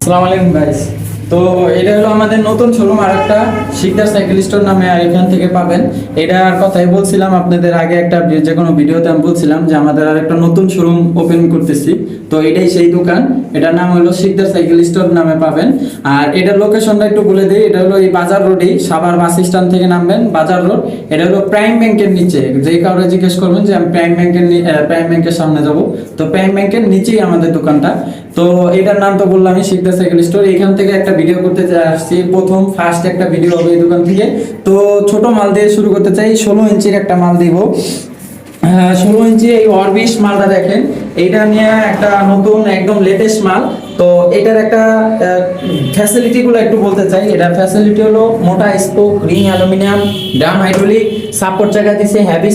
আসসালামু আলাইকুম গাইস। তো এটা হলো আমাদের নতুন শোরুম, আর একটা শিকদার সাইকেল স্টোর নামে আর এখান থেকে পাবেন। এটার কথাই বলছিলাম আপনাদের আগে, একটা যে কোনো ভিডিওতে আমি বলছিলাম যে আমাদের আর একটা নতুন শোরুম ওপেন করতেছি। তো এটাই সেই দোকান, এটার নাম হলো শিকদার সাইকেল স্টোর নামে পাবেন। আর এটার লোকেশনটা একটু বলে দিই, এটা হলো এই বাজার রোডেই, সাভার বাস স্ট্যান্ড থেকে নামবেন বাজার রোড। এটা হলো প্রাইম ব্যাংকের নিচে, যে কাউরে জিজ্ঞেস করবেন যে আমি প্রাইম ব্যাংকের সামনে যাব, তো প্রাইম ব্যাংকের নিচেই আমাদের দোকানটা। তো এটার নাম তো বললাম আমি, শিকদার সাইকেল স্টোর। এখান থেকে একটা ভিডিও করতে আসছি, ফার্স্ট একটা ভিডিও হবে এই দোকান থেকে। তো ছোট মাল দিয়ে শুরু করতে চাই, 16 ইঞ্চির একটা মাল দিব। 16 ইঞ্চি এই অরবিশ মালটা দেখেন, এইটা নিয়ে একটা নতুন একদম লেটেস্ট মাল। তো এটার একটা ফ্যাসিলিটি গুলো একটু বলতে চাই। এটার ফ্যাসিলিটি হলো মোটা spoke, ring aluminium, drum hydraulic, support জায়গা দিছে, হেভি